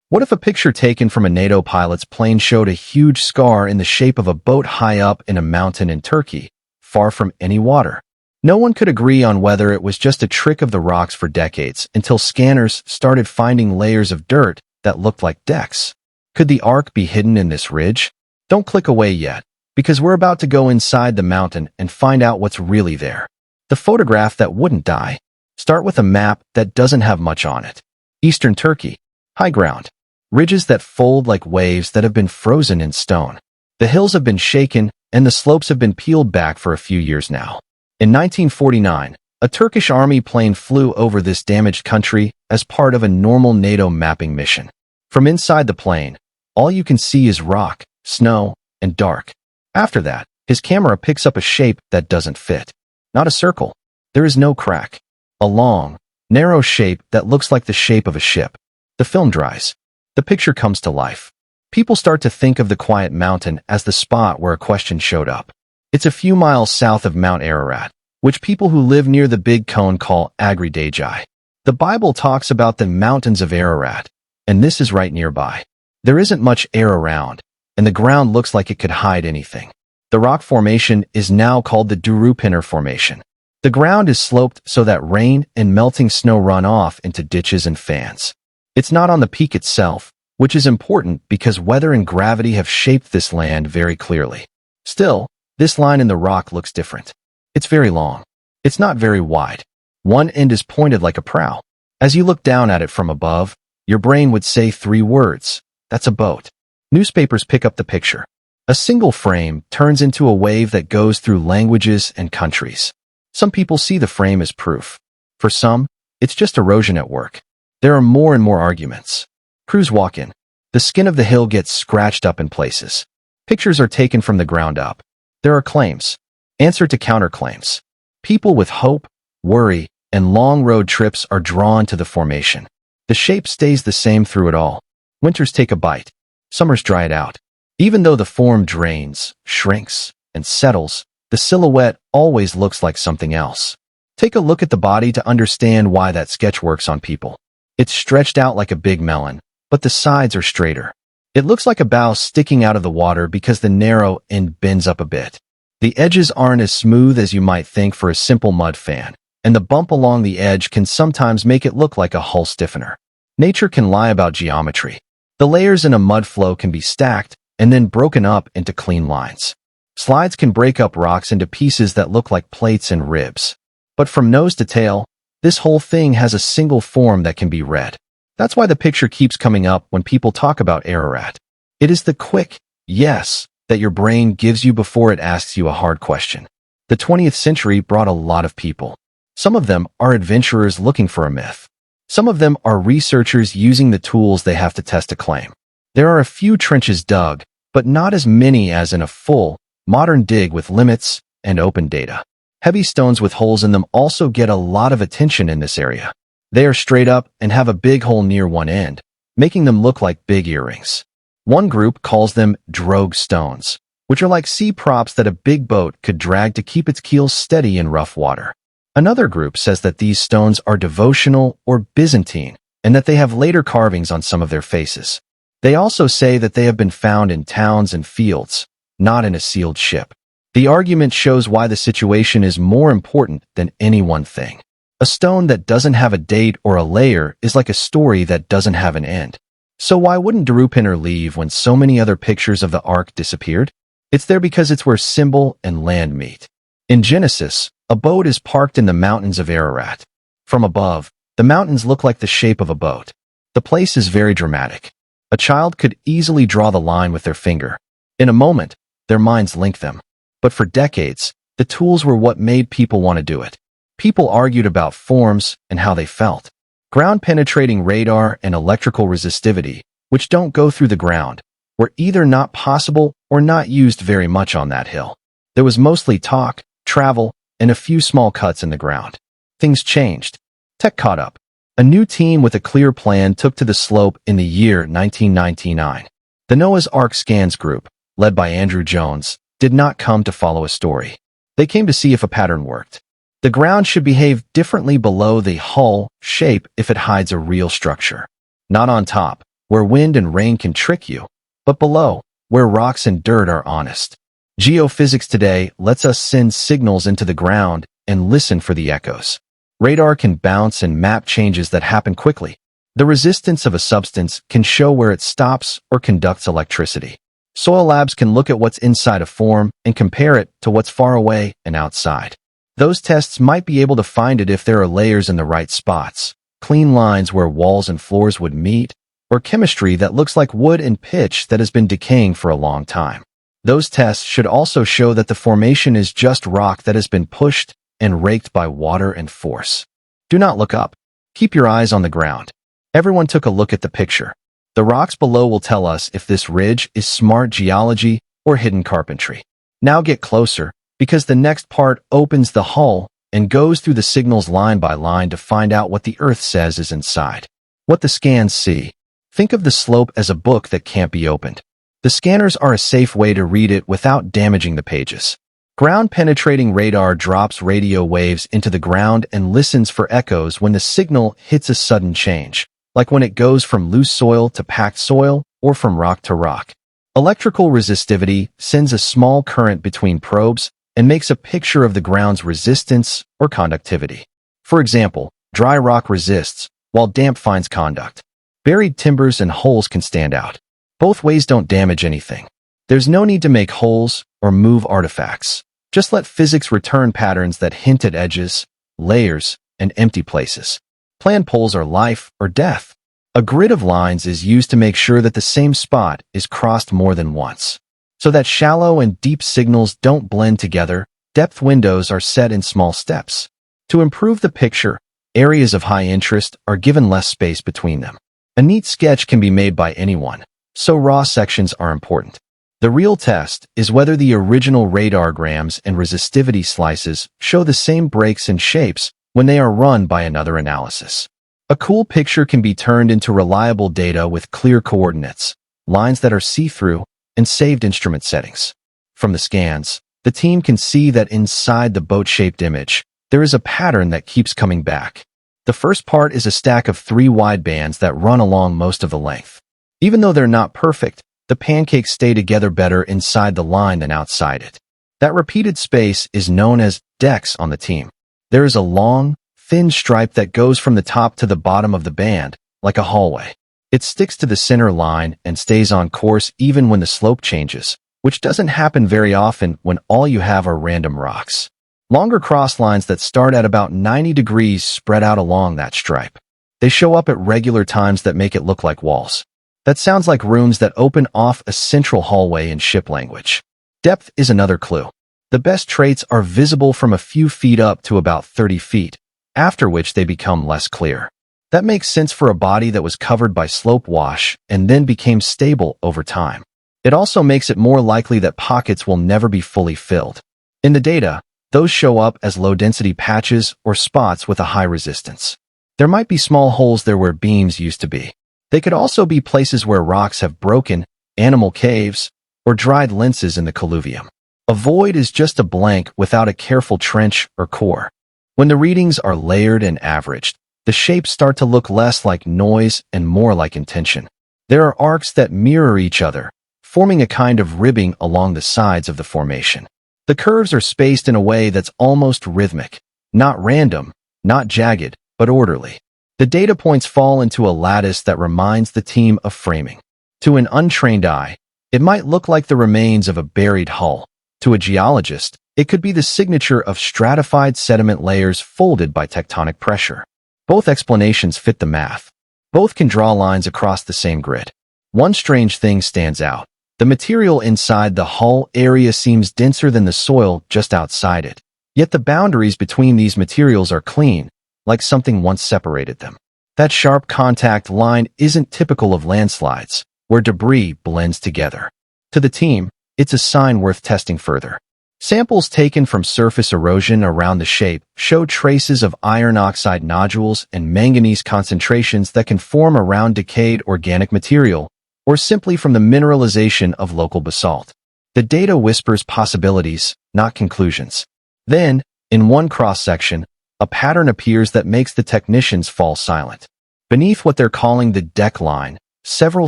What if a picture taken from a NATO pilot's plane showed a huge scar in the shape of a boat high up in a mountain in Turkey, far from any water? No one could agree on whether it was just a trick of the rocks for decades until scanners started finding layers of dirt that looked like decks. Could the Ark be hidden in this ridge? Don't click away yet, because we're about to go inside the mountain and find out what's really there. The photograph that wouldn't die. Start with a map that doesn't have much on it. Eastern Turkey. High ground. Ridges that fold like waves that have been frozen in stone. The hills have been shaken, and the slopes have been peeled back for a few years now. In 1949, a Turkish army plane flew over this damaged country as part of a normal NATO mapping mission. From inside the plane, all you can see is rock, snow, and dark. After that, his camera picks up a shape that doesn't fit. Not a circle. There is no crack. A long, narrow shape that looks like the shape of a ship. The film dries. The picture comes to life. People start to think of the quiet mountain as the spot where a question showed up. It's a few miles south of Mount Ararat, which people who live near the Big Cone call Agri Dagi. The Bible talks about the mountains of Ararat, and this is right nearby. There isn't much air around, and the ground looks like it could hide anything. The rock formation is now called the Durupınar Formation. The ground is sloped so that rain and melting snow run off into ditches and fans. It's not on the peak itself, which is important because weather and gravity have shaped this land very clearly. Still, this line in the rock looks different. It's very long. It's not very wide. One end is pointed like a prow. As you look down at it from above, your brain would say 3 words. That's a boat. Newspapers pick up the picture. A single frame turns into a wave that goes through languages and countries. Some people see the frame as proof. For some, it's just erosion at work. There are more and more arguments. Crews walk in. The skin of the hill gets scratched up in places. Pictures are taken from the ground up. There are claims. Answer to counterclaims. People with hope, worry, and long road trips are drawn to the formation. The shape stays the same through it all. Winters take a bite. Summers dry it out. Even though the form drains, shrinks, and settles, the silhouette always looks like something else. Take a look at the body to understand why that sketch works on people. It's stretched out like a big melon, but the sides are straighter. It looks like a bow sticking out of the water because the narrow end bends up a bit. The edges aren't as smooth as you might think for a simple mud fan, and the bump along the edge can sometimes make it look like a hull stiffener. Nature can lie about geometry. The layers in a mud flow can be stacked and then broken up into clean lines. Slides can break up rocks into pieces that look like plates and ribs. But from nose to tail, this whole thing has a single form that can be read. That's why the picture keeps coming up when people talk about Ararat. It is the quick yes that your brain gives you before it asks you a hard question. The 20th century brought a lot of people. Some of them are adventurers looking for a myth. Some of them are researchers using the tools they have to test a claim. There are a few trenches dug, but not as many as in a full, modern dig with limits and open data. Heavy stones with holes in them also get a lot of attention in this area. They are straight up and have a big hole near one end, making them look like big earrings. One group calls them drogue stones, which are like sea props that a big boat could drag to keep its keel steady in rough water. Another group says that these stones are devotional or Byzantine, and that they have later carvings on some of their faces. They also say that they have been found in towns and fields, not in a sealed ship. The argument shows why the situation is more important than any one thing. A stone that doesn't have a date or a layer is like a story that doesn't have an end. So why wouldn't Durupınar leave when so many other pictures of the Ark disappeared? It's there because it's where symbol and land meet. In Genesis, a boat is parked in the mountains of Ararat. From above, the mountains look like the shape of a boat. The place is very dramatic. A child could easily draw the line with their finger. In a moment, their minds link them. But for decades, the tools were what made people want to do it. People argued about forms and how they felt. Ground-penetrating radar and electrical resistivity, which don't go through the ground, were either not possible or not used very much on that hill. There was mostly talk, travel, and a few small cuts in the ground. Things changed. Tech caught up. A new team with a clear plan took to the slope in the year 1999. The Noah's Ark Scans Group, led by Andrew Jones, did not come to follow a story. They came to see if a pattern worked. The ground should behave differently below the hull shape if it hides a real structure. Not on top, where wind and rain can trick you, but below, where rocks and dirt are honest. Geophysics today lets us send signals into the ground and listen for the echoes. Radar can bounce and map changes that happen quickly. The resistance of a substance can show where it stops or conducts electricity. Soil labs can look at what's inside a form and compare it to what's far away and outside. Those tests might be able to find it if there are layers in the right spots, clean lines where walls and floors would meet, or chemistry that looks like wood and pitch that has been decaying for a long time. Those tests should also show that the formation is just rock that has been pushed and raked by water and force. Do not look up. Keep your eyes on the ground. Everyone took a look at the picture. The rocks below will tell us if this ridge is smart geology or hidden carpentry. Now get closer, because the next part opens the hull and goes through the signals line by line to find out what the Earth says is inside. What the scans see. Think of the slope as a book that can't be opened. The scanners are a safe way to read it without damaging the pages. Ground-penetrating radar drops radio waves into the ground and listens for echoes when the signal hits a sudden change, like when it goes from loose soil to packed soil or from rock to rock. Electrical resistivity sends a small current between probes and makes a picture of the ground's resistance or conductivity. For example, dry rock resists, while damp finds conduct. Buried timbers and holes can stand out. Both ways don't damage anything. There's no need to make holes or move artifacts. Just let physics return patterns that hint at edges, layers, and empty places. Plan poles are life or death. A grid of lines is used to make sure that the same spot is crossed more than once. So that shallow and deep signals don't blend together, depth windows are set in small steps. To improve the picture, areas of high interest are given less space between them. A neat sketch can be made by anyone, so raw sections are important. The real test is whether the original radargrams and resistivity slices show the same breaks and shapes when they are run by another analysis. A cool picture can be turned into reliable data with clear coordinates, lines that are see-through, and saved instrument settings. From the scans, the team can see that inside the boat-shaped image, there is a pattern that keeps coming back. The first part is a stack of 3 wide bands that run along most of the length. Even though they're not perfect, the pancakes stay together better inside the line than outside it. That repeated space is known as decks on the team. There is a long, thin stripe that goes from the top to the bottom of the band, like a hallway. It sticks to the center line and stays on course even when the slope changes, which doesn't happen very often when all you have are random rocks. Longer cross lines that start at about 90 degrees spread out along that stripe. They show up at regular times that make it look like walls. That sounds like rooms that open off a central hallway in ship language. Depth is another clue. The best traits are visible from a few feet up to about 30 feet, after which they become less clear. That makes sense for a body that was covered by slope wash and then became stable over time. It also makes it more likely that pockets will never be fully filled. In the data, those show up as low-density patches or spots with a high resistance. There might be small holes there where beams used to be. They could also be places where rocks have broken, animal caves, or dried lenses in the colluvium. A void is just a blank without a careful trench or core. When the readings are layered and averaged, the shapes start to look less like noise and more like intention. There are arcs that mirror each other, forming a kind of ribbing along the sides of the formation. The curves are spaced in a way that's almost rhythmic, not random, not jagged, but orderly. The data points fall into a lattice that reminds the team of framing. To an untrained eye, it might look like the remains of a buried hull. To a geologist, it could be the signature of stratified sediment layers folded by tectonic pressure. Both explanations fit the math. Both can draw lines across the same grid. One strange thing stands out. The material inside the hull area seems denser than the soil just outside it. Yet the boundaries between these materials are clean, like something once separated them. That sharp contact line isn't typical of landslides, where debris blends together. To the team, it's a sign worth testing further. Samples taken from surface erosion around the shape show traces of iron oxide nodules and manganese concentrations that can form around decayed organic material, or simply from the mineralization of local basalt. The data whispers possibilities, not conclusions. Then, in one cross-section, a pattern appears that makes the technicians fall silent. Beneath what they're calling the deck line, several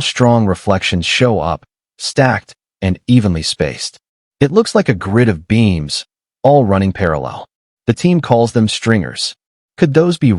strong reflections show up, stacked and evenly spaced. It looks like a grid of beams, all running parallel. The team calls them stringers. Could those be